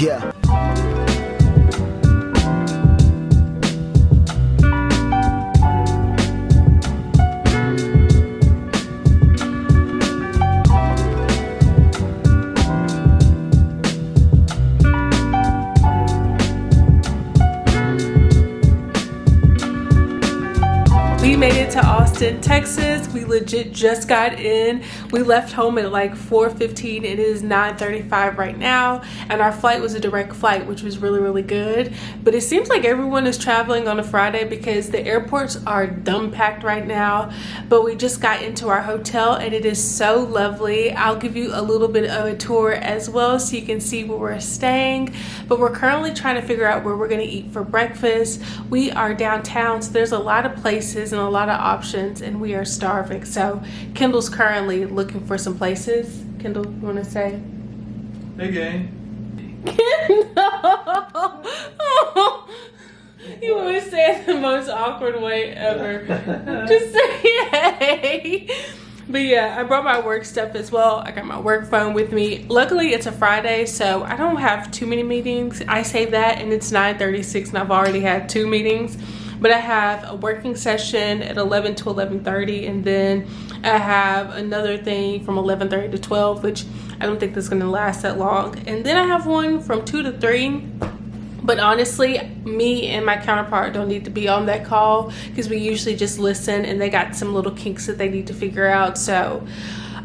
Yeah. We made it to Austin, Texas. We legit just got in. We left home at like 4:15. It is 9:35 right now, and our flight was a direct flight, which was really good. But it seems like everyone is traveling on a Friday because the airports are dumb packed right now. But we just got into our hotel and it is so lovely. I'll give you a little bit of a tour as well so you can see where we're staying. But we're currently trying to figure out where we're gonna eat for breakfast. We are downtown, so there's a lot of places and a lot of options, and we are starving. So Kendall's currently looking for some places. Kendall, you want to say? Hey, gang. Kendall! You always say it the most awkward way ever. Just say hey. But yeah, I brought my work stuff as well. I got my work phone with me. Luckily, it's a Friday, so I don't have too many meetings. I say that, and it's 9:36, and I've already had 2 meetings. But I have a working session at 11 to 11:30, and then I have another thing from 11:30 to 12, which I don't think that's gonna last that long. And then I have one from 2 to 3. But honestly, me and my counterpart don't need to be on that call because we usually just listen, and they got some little kinks that they need to figure out. So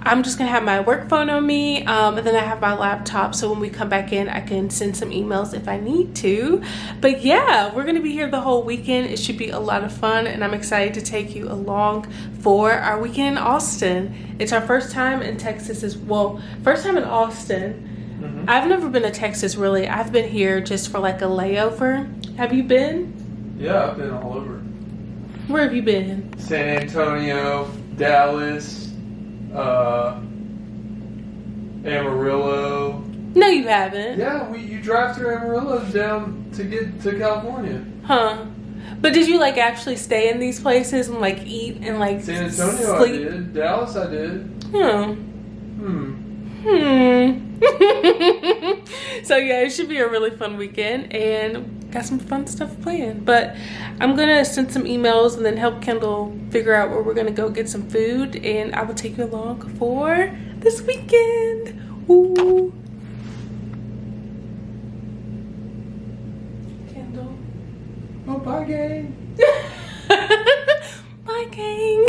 I'm just gonna have my work phone on me, and then I have my laptop, so when we come back in I can send some emails if I need to. But yeah, we're gonna be here the whole weekend. It should be a lot of fun, and I'm excited to take you along for our weekend in Austin. It's our first time in Texas as well. First time in Austin. I've never been to Texas really. I've been here just for like a layover. Have you been? Yeah, I've been all over. Where have you been? San Antonio, Dallas, Amarillo. No, you haven't. Yeah, you drive through Amarillo down to get to California. Huh. But did you like actually stay in these places and like eat and like San Antonio sleep? I did. Dallas I did. So yeah, it should be a really fun weekend, and got some fun stuff planned. But I'm gonna send some emails and then help Kendall figure out where we're gonna go get some food, and I will take you along for this weekend. Ooh. Kendall. Oh, bye, gang. Bye, gang.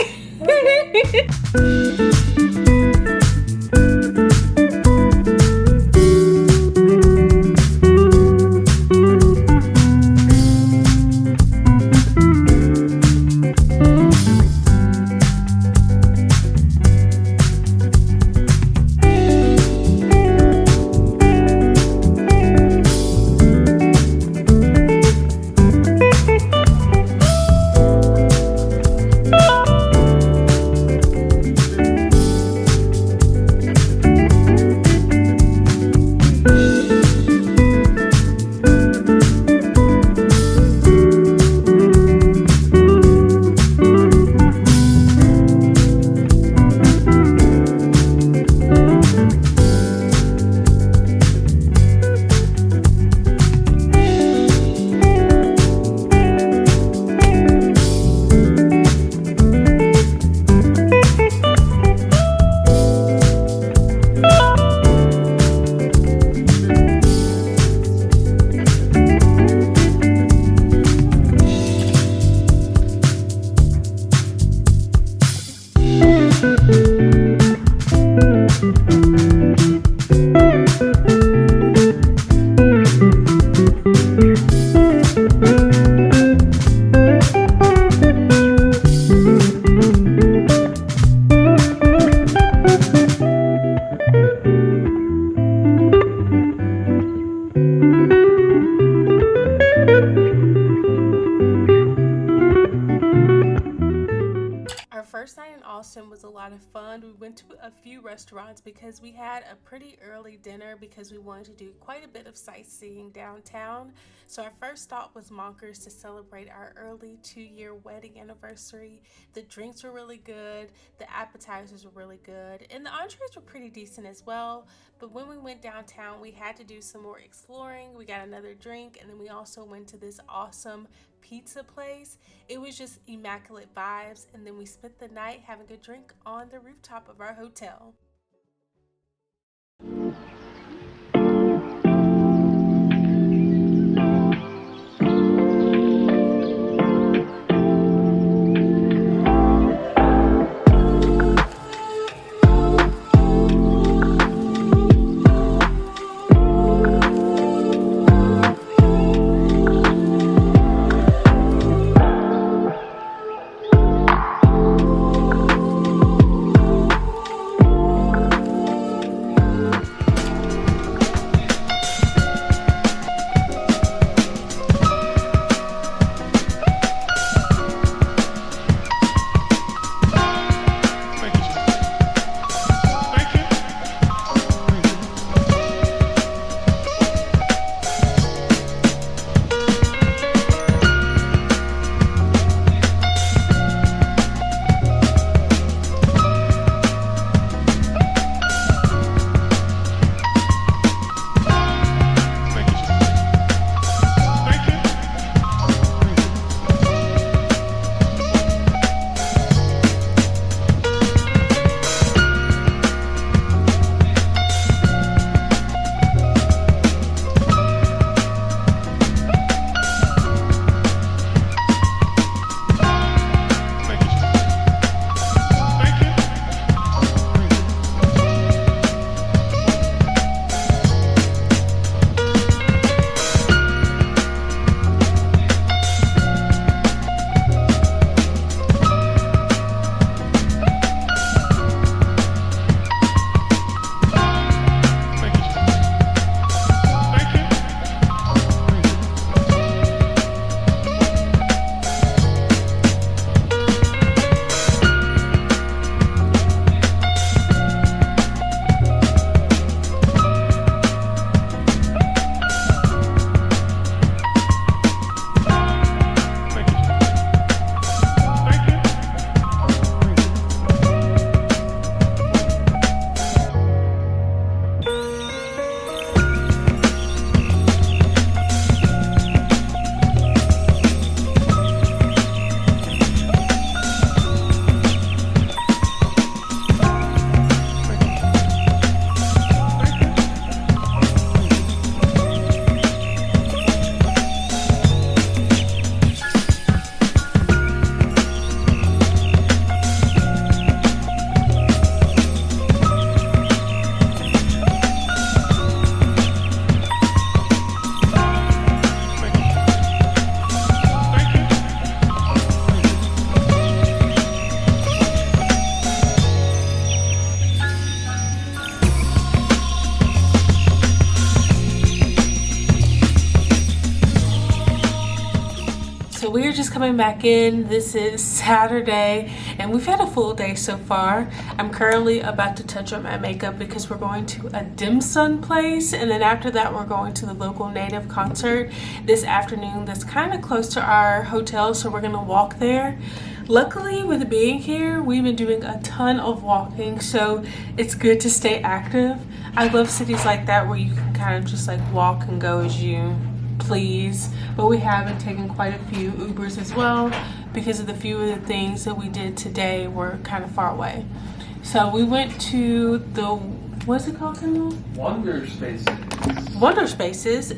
first night in Austin was a lot of fun. We went to a few restaurants because we had a pretty early dinner because we wanted to do quite a bit of sightseeing downtown. So our first stop was Mongers to celebrate our early 2-year wedding anniversary. The drinks were really good, the appetizers were really good, and the entrees were pretty decent as well. But when we went downtown, we had to do some more exploring. We got another drink, and then we also went to this awesome pizza place. It was just immaculate vibes, and then we spent the night having a drink on the rooftop of our hotel. We are just coming back in. This is Saturday and we've had a full day so far. I'm currently about to touch up my makeup because we're going to a dim sum place, and then after that we're going to the local native concert this afternoon that's kind of close to our hotel, so we're gonna walk there. Luckily, with being here, we've been doing a ton of walking, so it's good to stay active. I love cities like that where you can kind of just like walk and go as you please, but we have been taking quite a few Ubers as well because of the few of the things that we did today were kind of far away. So we went to the, what's it called, Kendall? Wonderspaces,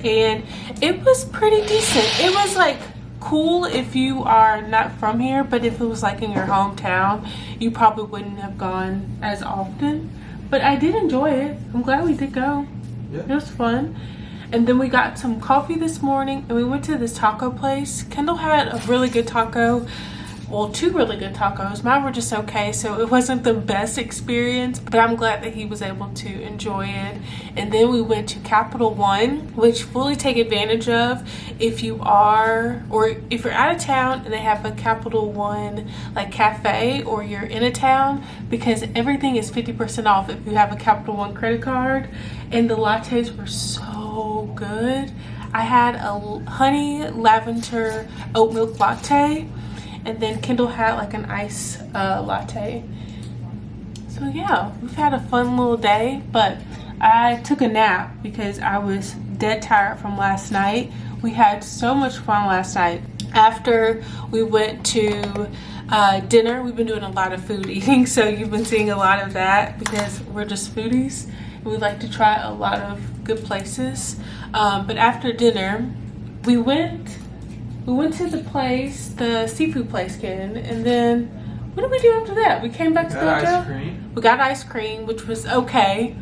and it was pretty decent. It was like cool if you are not from here, but if it was like in your hometown, you probably wouldn't have gone as often. But I did enjoy it. I'm glad we did go. Yeah. It was fun. And then we got some coffee this morning and we went to this taco place. Kendall had a really good taco. well, 2 really good tacos. Mine were just okay, so it wasn't the best experience, but I'm glad that he was able to enjoy it. And then we went to Capital One, which fully take advantage of if you are, or if you're out of town and they have a Capital One like cafe, or you're in a town, because everything is 50% off if you have a Capital One credit card. And the lattes were so good. I had a honey lavender oat milk latte, and then Kendall had like an ice latte. So yeah, we've had a fun little day, but I took a nap because I was dead tired from last night. We had so much fun last night. After we went to dinner, we've been doing a lot of food eating, so you've been seeing a lot of that because we're just foodies. We like to try a lot of good places. But after dinner, we went to the place, the seafood place, Ken, and then what did we do after that? We came back to the hotel. Ice cream. We got ice cream, which was okay.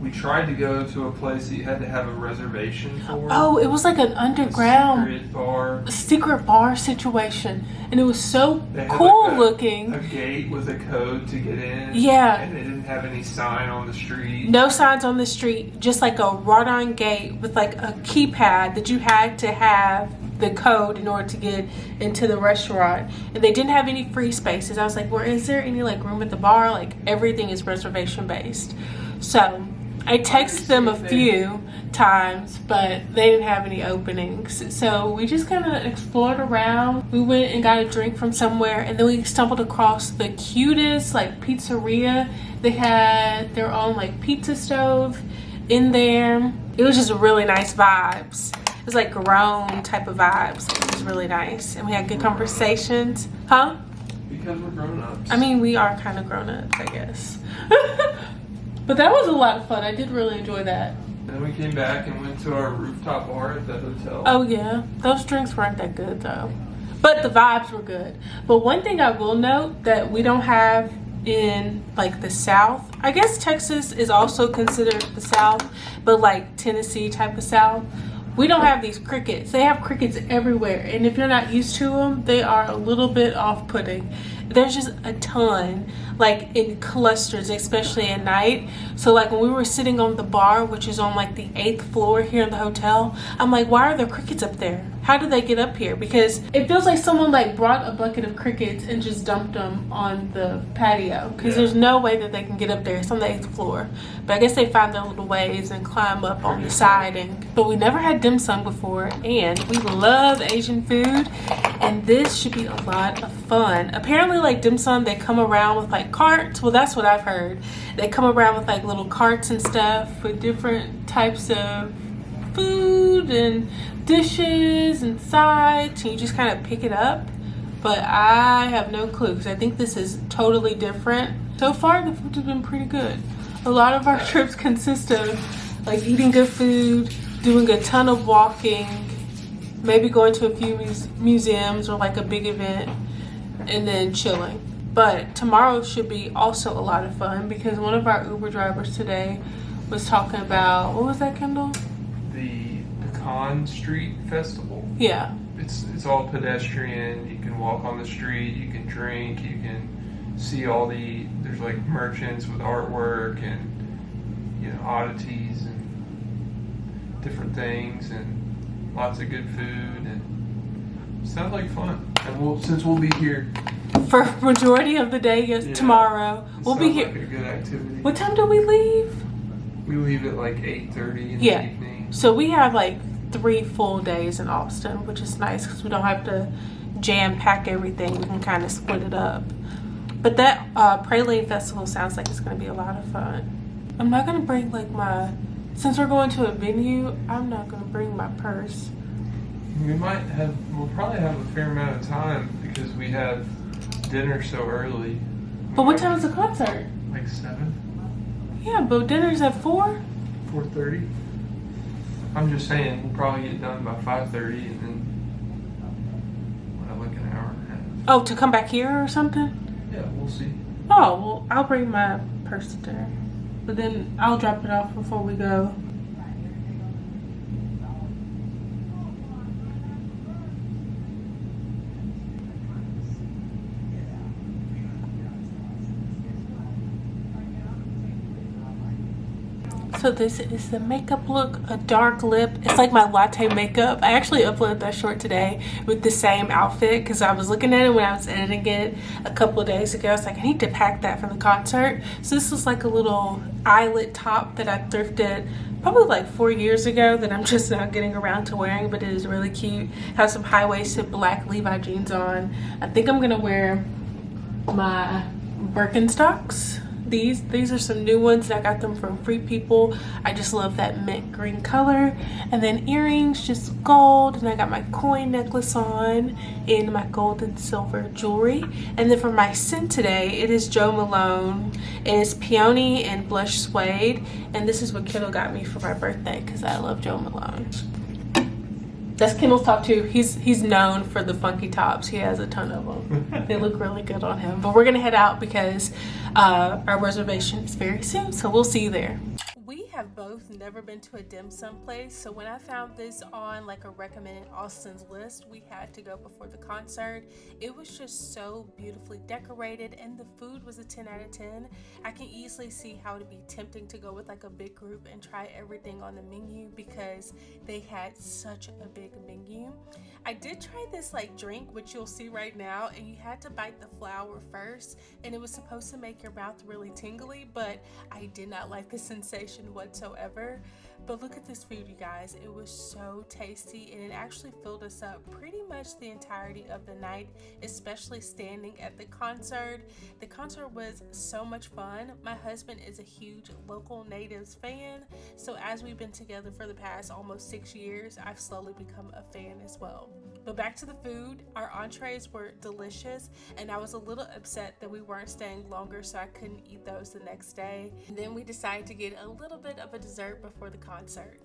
We tried to go to a place that you had to have a reservation for. Oh, it was like an underground secret bar situation, and it was so they had cool like looking. A gate with a code to get in. Yeah. And they didn't have any sign on the street. No signs on the street, just like a wrought iron gate with like a keypad that you had to have the code in order to get into the restaurant. And they didn't have any free spaces. I was like, well, is there any like room at the bar? Like everything is reservation based. So I texted them a few times, but they didn't have any openings. So we just kind of explored around. We went and got a drink from somewhere, and then we stumbled across the cutest like pizzeria. They had their own like pizza stove in there. It was just really nice vibes. It was like grown type of vibes. It was really nice, and we had good conversations. Huh? Because we're grown ups. I mean, we are kind of grown ups, I guess. But that was a lot of fun. I did really enjoy that. Then we came back and went to our rooftop bar at the hotel. Oh yeah, those drinks weren't that good though, but the vibes were good. But one thing I will note that we don't have in like the South, I guess Texas is also considered the South, but like Tennessee type of South, we don't have these crickets. They have crickets everywhere, and if you're not used to them, they are a little bit off-putting. There's just a ton, like in clusters, especially at night. So like when we were sitting on the bar, which is on like the 8th floor here in the hotel, I'm like, why are there crickets up there? How did they get up here? Because it feels like someone like brought a bucket of crickets and just dumped them on the patio, because there's no way that they can get up there. It's on the 8th floor, but I guess they find their little ways and climb up on the siding. But we never had dim sum before, and we love Asian food, and this should be a lot of fun. Apparently like dim sum, they come around with like carts. Well, that's what I've heard. They come around with like little carts and stuff with different types of food and dishes and sides, and you just kind of pick it up. But I have no clue, because I think this is totally different. So far the food has been pretty good. A lot of our trips consist of like eating good food, doing a ton of walking, maybe going to a few museums or like a big event, and then chilling. But tomorrow should be also a lot of fun, because one of our Uber drivers today was talking about, what was that, Kendall? The Pecan Street Festival. Yeah. It's all pedestrian. You can walk on the street, you can drink, you can see there's like merchants with artwork and, you know, oddities and different things, and lots of good food, and sounds like fun. And since we'll be here for majority of the day, tomorrow we'll be here. Like a good activity. What time do we leave? We leave at like 8:30 in the evening. So we have like 3 full days in Austin, which is nice because we don't have to jam pack everything. We can kind of split it up. But that Praline Festival sounds like it's going to be a lot of fun. I'm not going to bring like since we're going to a venue, I'm not going to bring my purse. We'll probably have a fair amount of time because we have dinner so early. But what time is the concert? Like 7. Yeah, but dinner's at 4? 4:30. I'm just saying we'll probably get done by 5:30, and then we'll have like an hour and a half. Oh, to come back here or something? Yeah, we'll see. Oh, well, I'll bring my purse to dinner, but then I'll drop it off before we go. So this is the makeup look, a dark lip. It's like my latte makeup. I actually uploaded that short today with the same outfit because I was looking at it when I was editing it a couple of days ago. I was like, I need to pack that for the concert. So this is like a little eyelet top that I thrifted probably like 4 years ago that I'm just now getting around to wearing, but it is really cute. Have some high-waisted black Levi jeans on. I think I'm gonna wear my Birkenstocks. These are some new ones. I got them from Free People. I just love that mint green color. And then earrings, just gold. And I got my coin necklace on and my gold and silver jewelry. And then for my scent today, it is Jo Malone. It is peony and blush suede. And this is what Kendall got me for my birthday because I love Jo Malone. That's Kendall's top 2. He's known for the funky tops. He has a ton of them. They look really good on him. But we're gonna head out because our reservation is very soon, so we'll see you there. We have both never been to a dim sum place, so when I found this on like a recommended Austin's list, we had to go before the concert. It was just so beautifully decorated and the food was a 10 out of 10. I can easily see how it'd be tempting to go with like a big group and try everything on the menu because they had such a big menu. I did try this like drink, which you'll see right now, and you had to bite the flower first and it was supposed to make your mouth really tingly, but I did not like the sensation whatsoever. But look at this food, you guys. It was so tasty and it actually filled us up pretty much the entirety of the night, especially standing at the concert. The concert was so much fun. My husband is a huge local natives fan, so as we've been together for the past almost 6 years, I've slowly become a fan as well. But back to the food, our entrees were delicious and I was a little upset that we weren't staying longer so I couldn't eat those the next day. And then we decided to get a little bit of a dessert before the concert.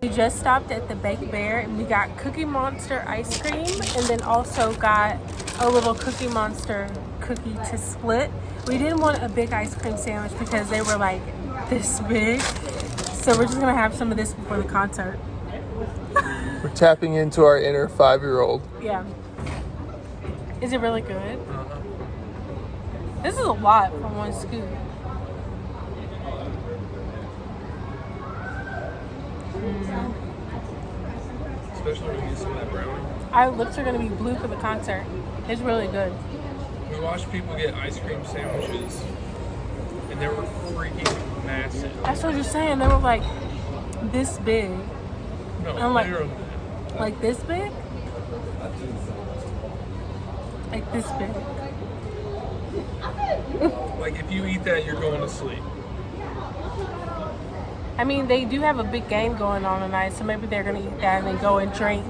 We just stopped at the Baked Bear and we got Cookie Monster ice cream and then also got a little Cookie Monster cookie to split. We didn't want a big ice cream sandwich because they were like this big. So we're just gonna have some of this before the concert. We're tapping into our inner 5-year-old. Yeah. Is it really good? This is a lot for one scoop. Especially when you get some of that brownie. Our lips are gonna be blue for the concert. It's really good. We watched people get ice cream sandwiches and they were freaking massive. That's what you're saying. They were like this big. No, I'm like, literally. like this big? Like this big. Like if you eat that, you're going to sleep. I mean, they do have a big game going on tonight, so maybe they're gonna eat that and then go and drink.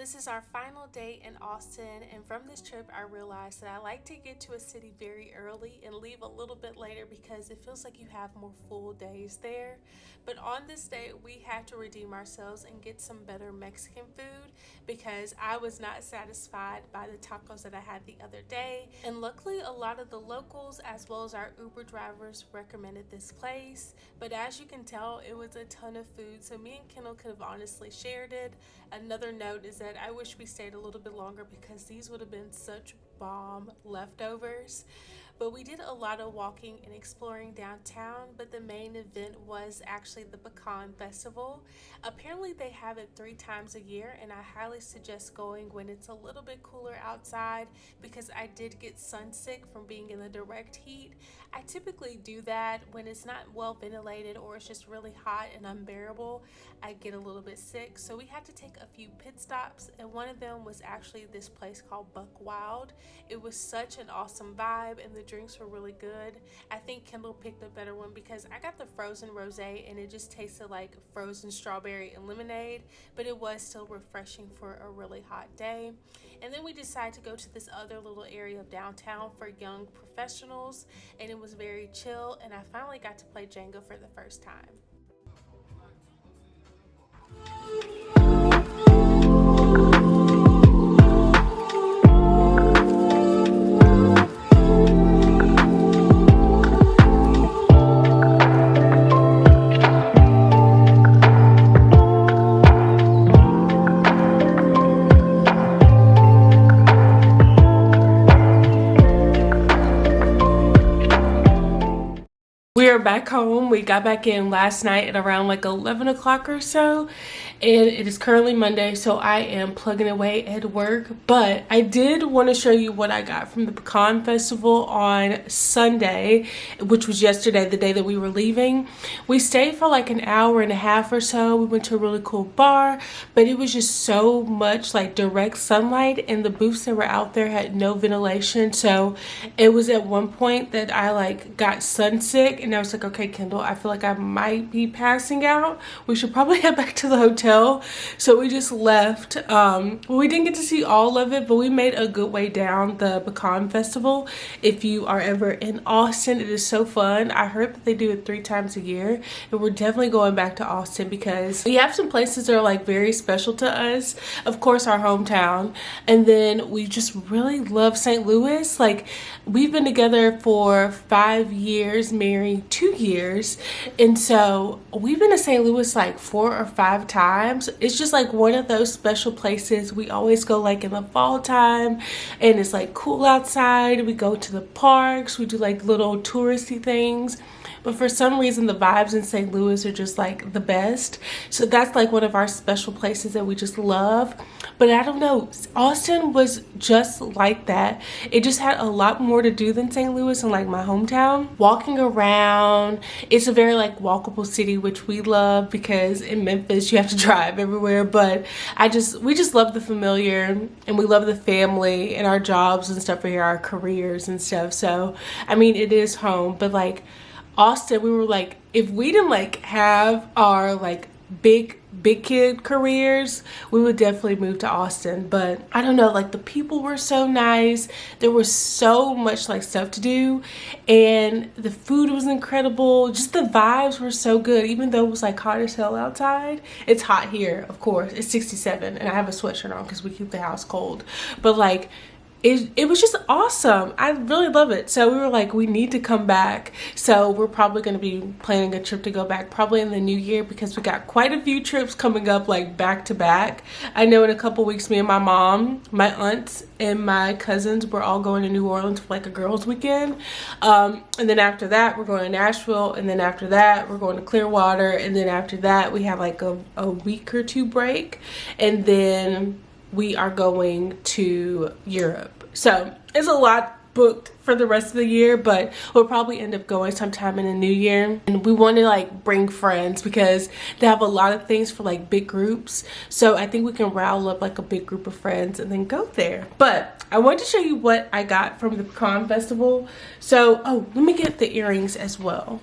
This is our final day in Austin, and from this trip I realized that I like to get to a city very early and leave a little bit later because it feels like you have more full days there. But on this day we had to redeem ourselves and get some better Mexican food because I was not satisfied by the tacos that I had the other day. And luckily a lot of the locals as well as our Uber drivers recommended this place. But as you can tell, it was a ton of food, so me and Kendall could have honestly shared it. Another note is that I wish we stayed a little bit longer because these would have been such bomb leftovers. But we did a lot of walking and exploring downtown, but the main event was actually the Pecan Festival. Apparently they have it 3 times a year, and I highly suggest going when it's a little bit cooler outside because I did get sunsick from being in the direct heat. I typically do that when it's not well ventilated or it's just really hot and unbearable. I get a little bit sick, so we had to take a few pit stops, and one of them was actually this place called Buck Wild. It was such an awesome vibe, and the drinks were really good. I think Kendall picked a better one because I got the frozen rosé and it just tasted like frozen strawberry and lemonade, but it was still refreshing for a really hot day. And then we decided to go to this other little area of downtown for young professionals, and it was very chill, and I finally got to play Jenga for the first time. We are back home. We got back in last night at around like 11 o'clock or so, and it is currently Monday, so I am plugging away at work. But I did want to show you what I got from the Pecan Festival on Sunday, which was yesterday, the day that we were leaving. We stayed for like an hour and a half or so. We went to a really cool bar, but it was just so much like direct sunlight, and the booths that were out there had no ventilation. So it was at one point that I like got sunsick, and I was like, okay, Kendall, I feel like I might be passing out. We should probably head back to the hotel. So we just left. Well, we didn't get to see all of it, but we made a good way down the Pecan Festival. If you are ever in Austin, it is so fun. I heard that they do it 3 times a year, and we're definitely going back to Austin because we have some places that are like very special to us. Of course, our hometown, and then we just really love St. Louis. Like, we've been together for 5 years, married 2 years, and so we've been to St. Louis like 4 or 5 times. It's just like one of those special places. We always go like in the fall time, and it's like cool outside. We go to the parks, we do like little touristy things. But for some reason the vibes in St. Louis are just like the best. So that's like one of our special places that we just love. But I don't know, Austin was just like that. It just had a lot more to do than St. Louis and like my hometown. Walking around, it's a very like walkable city, which we love because in Memphis you have to drive everywhere. But we just love the familiar, and we love the family and our jobs and stuff here, our careers and stuff. So I mean, it is home. But like Austin, we were like, if we didn't like have our like big kid careers, we would definitely move to Austin. But I don't know, like the people were so nice. There was so much like stuff to do, and the food was incredible. Just the vibes were so good, even though it was like hot as hell outside. It's hot here, of course. It's 67, and I have a sweatshirt on because we keep the house cold. But like, it was just awesome. I really love it. So we were like, we need to come back. So we're probably going to be planning a trip to go back probably in the new year because we got quite a few trips coming up like back to back. I know in a couple weeks, me and my mom, my aunts, and my cousins, we're all going to New Orleans for like a girls' weekend. And then after that, we're going to Nashville. And then after that, we're going to Clearwater. And then after that, we have like a week or 2 break. And then we are going to Europe. So it's a lot booked for the rest of the year, but we'll probably end up going sometime in the new year. And we want to like bring friends because they have a lot of things for like big groups. So I think we can rile up like a big group of friends and then go there. But I want to show you what I got from the Pecan Festival. So, oh, let me get the earrings as well.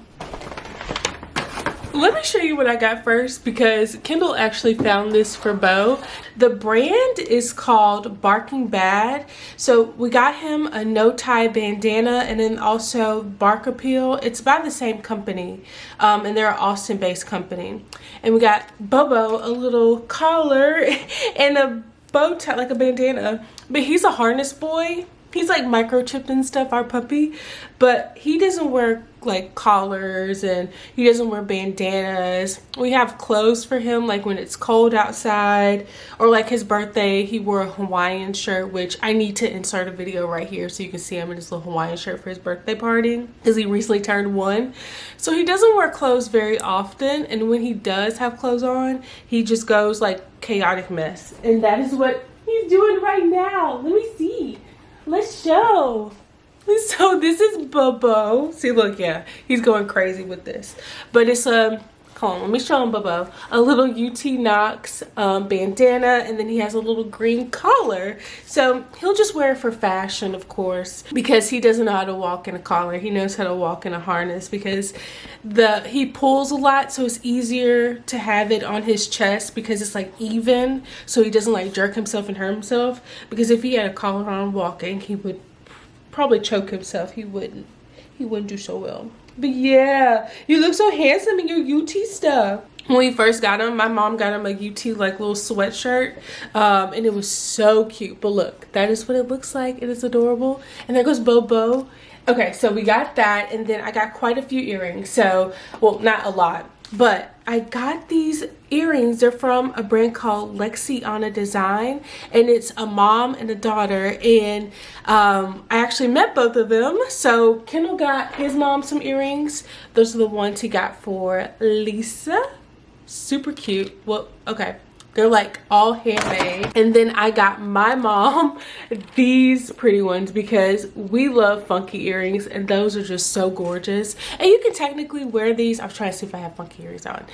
Let me show you what I got first because Kendall actually found this for Bo. The brand is called Barking Bad. So we got him a no-tie bandana and then also bark appeal. It's by the same company and they're an Austin-based company. And we got Bobo a little collar and a bow tie, like a bandana. But he's a harness boy. He's like microchipped and stuff, our puppy, but he doesn't wear like collars and he doesn't wear bandanas. We have clothes for him like when it's cold outside, or like his birthday, he wore a Hawaiian shirt, which I need to insert a video right here so you can see him in his little Hawaiian shirt for his birthday party because he recently turned 1. So he doesn't wear clothes very often, and when he does have clothes on, he just goes like chaotic mess, and that is what he's doing right now. Let me see. Let's show. So this is Bobo. See, look, yeah, he's going crazy with this. But it's hold on, let me show him Bobo. A little UT Knox bandana, and then he has a little green collar. So he'll just wear it for fashion, of course, because he doesn't know how to walk in a collar. He knows how to walk in a harness because he pulls a lot, so it's easier to have it on his chest because it's like even, so he doesn't like jerk himself and hurt himself. Because if he had a collar on walking, he would probably choke himself. He wouldn't do so well. But yeah, you look so handsome in your UT stuff. When we first got him, my mom got him a UT like little sweatshirt, and it was so cute. But look, that is what it looks like. It is adorable. And there goes Bobo. Okay, so we got that, and then I got quite a few earrings. So, well, not a lot, but I got these earrings. They're from a brand called Lexiana Design, and it's a mom and a daughter, and I actually met both of them. So Kendall got his mom some earrings. Those are the ones he got for Lisa. Super cute. Well, okay, they're like all handmade. And then I got my mom these pretty ones because we love funky earrings, and those are just so gorgeous. And you can technically wear these. I'm trying to see if I have funky earrings on.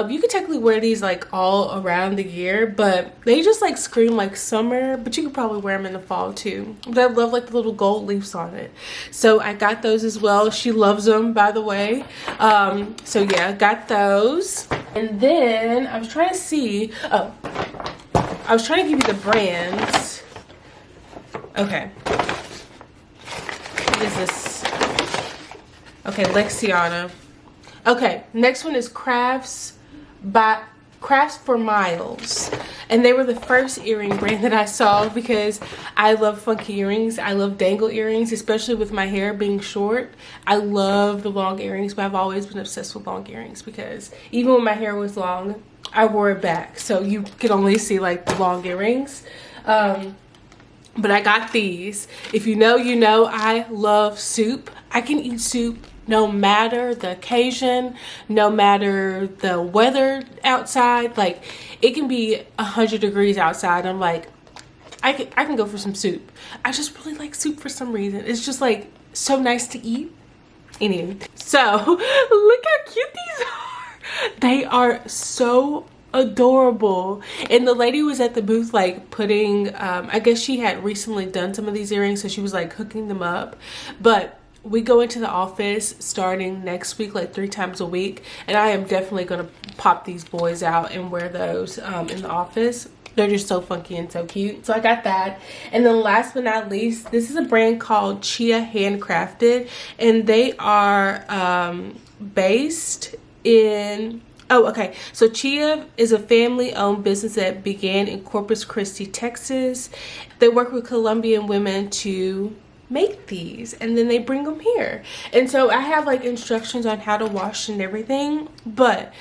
You can technically wear these like all around the year, but they just like scream like summer, but you can probably wear them in the fall too. But I love like the little gold leaves on it. So I got those as well. She loves them, by the way. So yeah, I got those. And then I was trying to see, I was trying to give you the brands. Okay. What is this? Okay, Lexiana. Okay, next one is Crafts for Miles. And they were the first earring brand that I saw because I love funky earrings. I love dangle earrings, especially with my hair being short. I love the long earrings, but I've always been obsessed with long earrings because even when my hair was long, I wore it back. So you could only see like the long earrings. But I got these. If you know, you know, I love soup. I can eat soup no matter the occasion, no matter the weather outside. Like, it can be 100 degrees outside. I'm like, I can go for some soup. I just really like soup for some reason. It's just like so nice to eat. Anyway, so look how cute these are. They are so adorable. And the lady was at the booth like putting I guess she had recently done some of these earrings, so she was like hooking them up. But we go into the office starting next week like 3 times a week, and I am definitely gonna pop these boys out and wear those in the office. They're just so funky and so cute. So I got that. And then last but not least, this is a brand called Chia Handcrafted, and they are based in, oh, okay. So Chia is a family-owned business that began in Corpus Christi, Texas. They work with Colombian women to make these, and then they bring them here. And so I have like instructions on how to wash and everything, but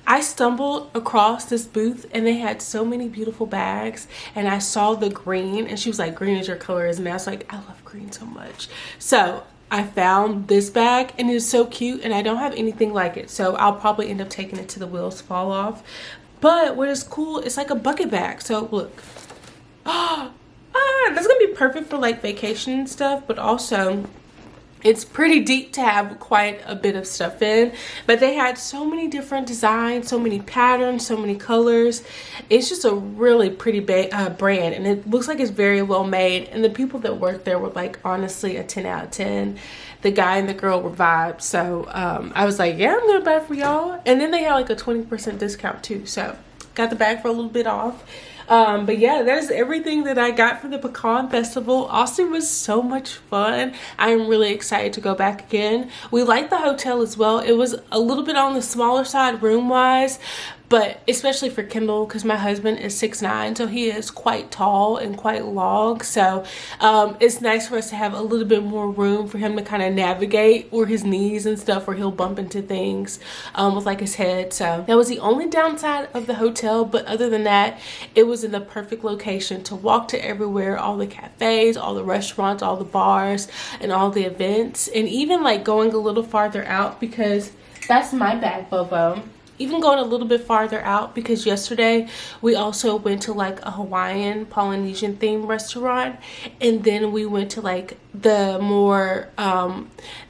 I stumbled across this booth and they had so many beautiful bags, and I saw the green and she was like, green is your color, isn't it? I was like, I love green so much. So I found this bag and it's so cute, and I don't have anything like it, so I'll probably end up taking it to the wheels fall off. But what is cool, it's like a bucket bag. So look, that's gonna be perfect for like vacation and stuff, but also it's pretty deep to have quite a bit of stuff in, but they had so many different designs, so many patterns, so many colors. It's just a really pretty brand, and it looks like it's very well made, and the people that work there were like honestly a 10 out of 10. The guy and the girl were vibes, so I was like, yeah, I'm gonna buy it for y'all. And then they had like a 20% discount too, so got the bag for a little bit off. But yeah, that's everything that I got for the Pecan Festival. Austin was so much fun. I am really excited to go back again. We liked the hotel as well. It was a little bit on the smaller side room wise, but especially for Kendall, because my husband is 6'9", so he is quite tall and quite long. So it's nice for us to have a little bit more room for him to kind of navigate, or his knees and stuff, where he'll bump into things with like his head. So that was the only downside of the hotel, but other than that, it was in the perfect location to walk to everywhere, all the cafes, all the restaurants, all the bars, and all the events. And even like going a little farther out, because that's my bag, Bobo. Even going a little bit farther out, because yesterday we also went to like a Hawaiian Polynesian themed restaurant, and then we went to like the more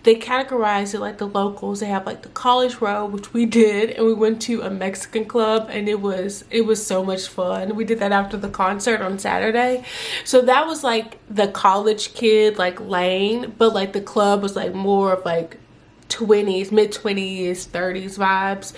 they categorize it like the locals. They have like the College Row, which we did, and we went to a Mexican club, and it was so much fun. We did that after the concert on Saturday, so that was like the college kid like lane, but like the club was like more of like 20s, mid-20s, 30s vibes.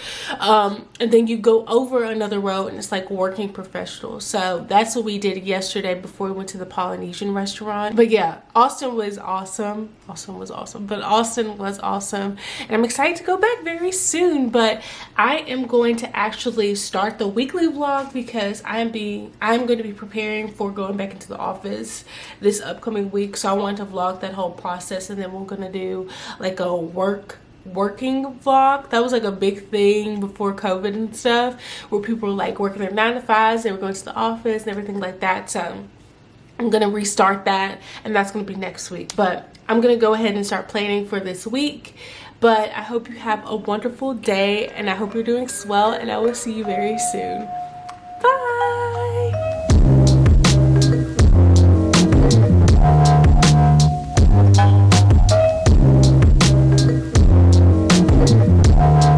And then you go over another road and it's like working professionals. So that's what we did yesterday before we went to the Polynesian restaurant. But yeah, Austin was awesome. Austin was awesome. And I'm excited to go back very soon. But I am going to actually start the weekly vlog, because I'm going to be preparing for going back into the office this upcoming week. So I want to vlog that whole process, and then we're going to do like a working vlog. That was like a big thing before COVID and stuff, where people were like working their 9 to 5s, they were going to the office and everything like that. So I'm gonna restart that, and that's gonna be next week. But I'm gonna go ahead and start planning for this week. But I hope you have a wonderful day, and I hope you're doing swell, and I will see you very soon.